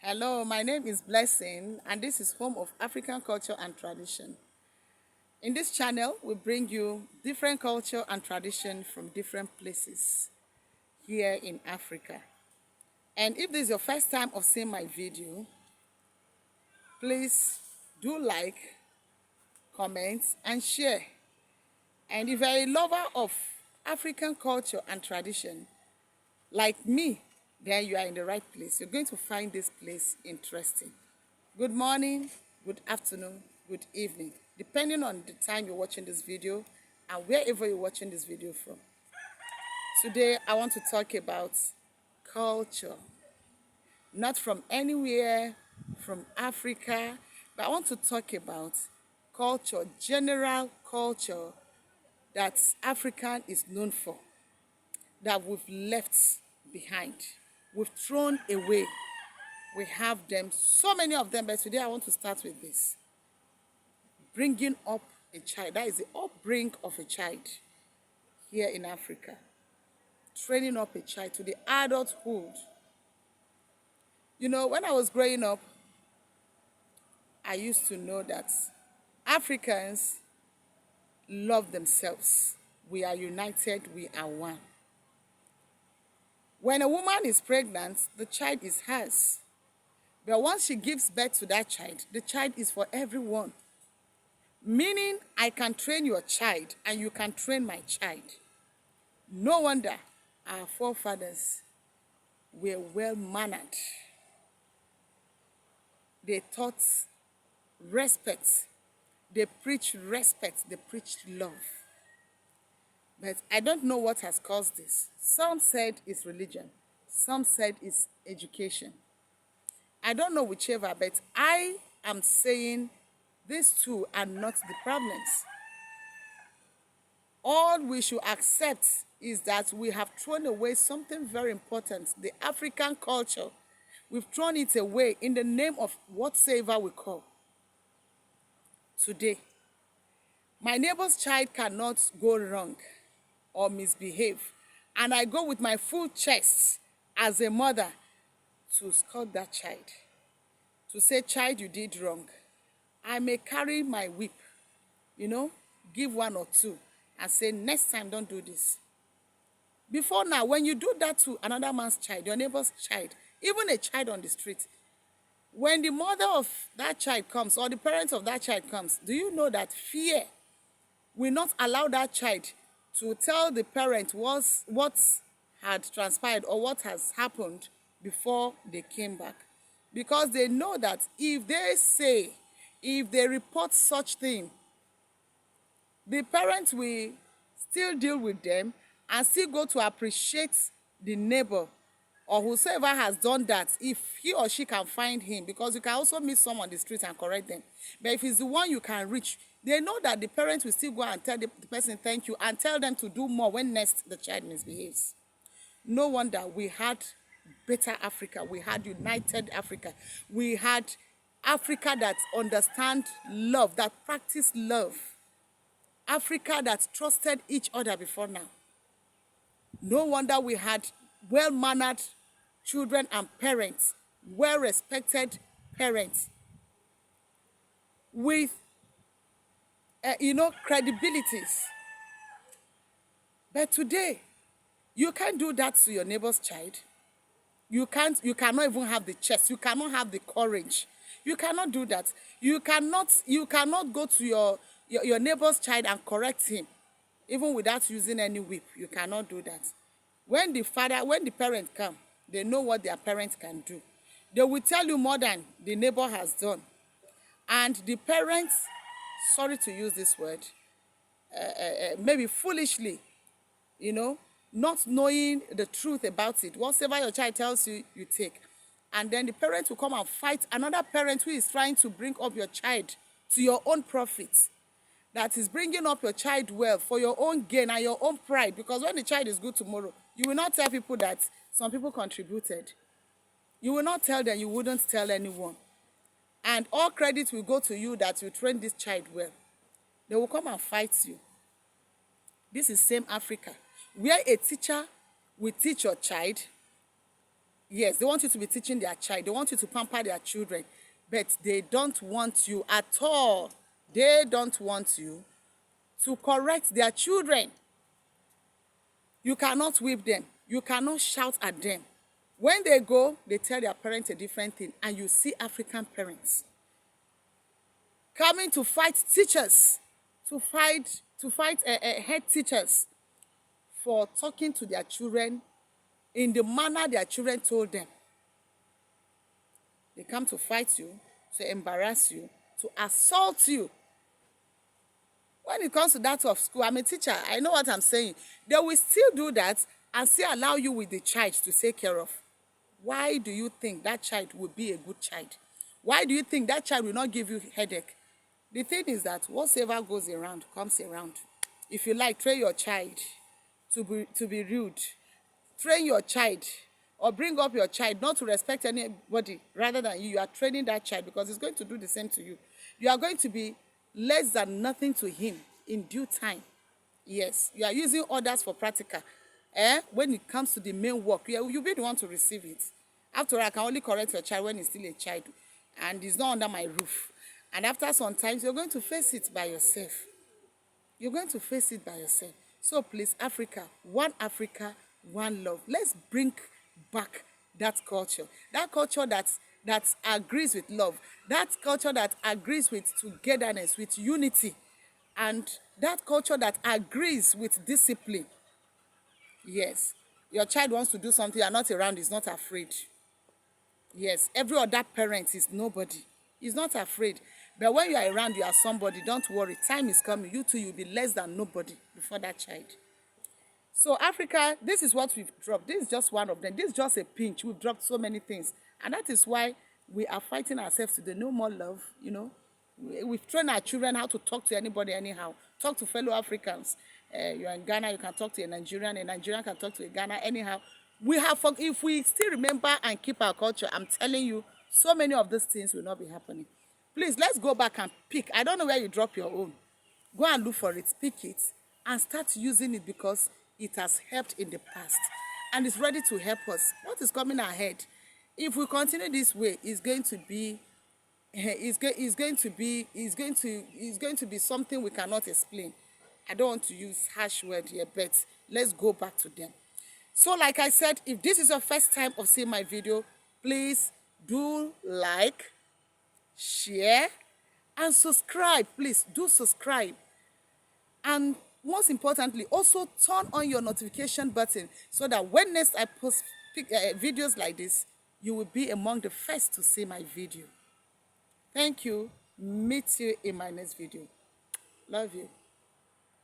Hello, my name is Blessing, and this is Home of African Culture and Tradition. In this channel, we bring you different culture and tradition from different places here in Africa. And if this is your first time of seeing my video, please do like, comment, and share. And if you're a lover of African culture and tradition, like me, then you are in the right place. You're going to find this place interesting. Good morning, good afternoon, good evening, depending on the time you're watching this video and wherever you're watching this video from. Today, I want to talk about culture. Not from anywhere, from Africa, but I want to talk about culture, general culture that African is known for, that we've left behind, we've thrown away. We have them, so many of them, but today I want to start with this. Bringing up a child, that is the upbringing of a child here in Africa. Training up a child to the adulthood. You know, when I was growing up, I used to know that Africans love themselves. We are united, we are one. When a woman is pregnant, the child is hers. But once she gives birth to that child, the child is for everyone. Meaning, I can train your child and you can train my child. No wonder our forefathers were well-mannered. They taught respect. They preached respect. They preached love. But I don't know what has caused this. Some said it's religion. Some said it's education. I don't know whichever, but I am saying these two are not the problems. All we should accept is that we have thrown away something very important, the African culture. We've thrown it away in the name of whatsoever we call. Today, my neighbor's child cannot go wrong or misbehave, and I go with my full chest as a mother to scold that child, to say, child, you did wrong. I may carry my whip, give one or two and say, next time, don't do this. Before now, when you do that to another man's child, your neighbor's child, even a child on the street, when the mother of that child comes or the parents of that child comes, do you know that fear will not allow that child to tell the parent what had transpired or what has happened before they came back? Because they know that if they report such thing, the parents will still deal with them and still go to appreciate the neighbor or whosoever has done that, if he or she can find him, because you can also meet someone on the street and correct them. But if it's the one you can reach, they know that the parents will still go and tell the person thank you and tell them to do more when next the child misbehaves. No wonder we had better Africa. We had united Africa. We had Africa that understand love, that practice love. Africa that trusted each other before now. No wonder we had well-mannered children and parents, well-respected parents with, credibilities. But today, you can't do that to your neighbor's child. You cannot even have the chest. You cannot have the courage. You cannot do that. You cannot go to your neighbor's child and correct him, even without using any whip. You cannot do that. When the parents come, they know what their parents can do. They will tell you more than the neighbor has done. And the parents, sorry to use this word, maybe foolishly, not knowing the truth about it. Whatever your child tells you, you take. And then the parent will come and fight another parent who is trying to bring up your child to your own profit. That is bringing up your child well for your own gain and your own pride. Because when the child is good tomorrow, you will not tell people that some people contributed. You will not tell them, you wouldn't tell anyone. And all credit will go to you that you trained this child well. They will come and fight you. This is same Africa, where a teacher will teach your child, Yes, they want you to be teaching their child. They want you to pamper their children. But they don't want you at all. They don't want you to correct their children. You cannot whip them. You cannot shout at them. When they go, they tell their parents a different thing. And you see African parents coming to fight teachers, to fight head teachers for talking to their children in the manner their children told them. They come to fight you, to embarrass you, to assault you. When it comes to that of school, I'm a teacher. I know what I'm saying. They will still do that and still allow you with the child to take care of. Why do you think that child will be a good child? Why do you think that child will not give you headache? The thing is that whatever goes around comes around. If you like, train your child to be rude. Train your child or bring up your child not to respect anybody rather than you. You are training that child because it's going to do the same to you. You are going to be less than nothing to him in due time. Yes, you are using others for practical. When it comes to the main work, you'll be the one to receive it. After all, I can only correct your child when he's still a child and he's not under my roof. And after some time, you're going to face it by yourself. You're going to face it by yourself. So please, Africa, one love. Let's bring back that culture that agrees with love, that culture that agrees with togetherness, with unity, and that culture that agrees with discipline. Yes, your child wants to do something, you're not around, is not afraid. Yes, every other parent is nobody. He's not afraid. But when you are around, you are somebody. Don't worry. Time is coming. You too, you'll be less than nobody before that child. So Africa, this is what we've dropped. This is just one of them. This is just a pinch. We've dropped so many things. And that is why we are fighting ourselves today. No more love, you know. We've trained our children how to talk to anybody anyhow. Talk to fellow Africans. You're in Ghana, you can talk to a Nigerian can talk to a Ghana anyhow. If we still remember and keep our culture, I'm telling you, so many of these things will not be happening. Please, let's go back and pick. I don't know where you drop your own. Go and look for it, pick it, and start using it because it has helped in the past and it's ready to help us. What is coming ahead? If we continue this way, it's going to be something we cannot explain. I don't want to use harsh word here, but let's go back to them. So like I said, if this is your first time of seeing my video, please do like, share, and subscribe. Please do subscribe. And most importantly, also turn on your notification button so that when next I post videos like this, you will be among the first to see my video. Thank you. Meet you in my next video. Love you.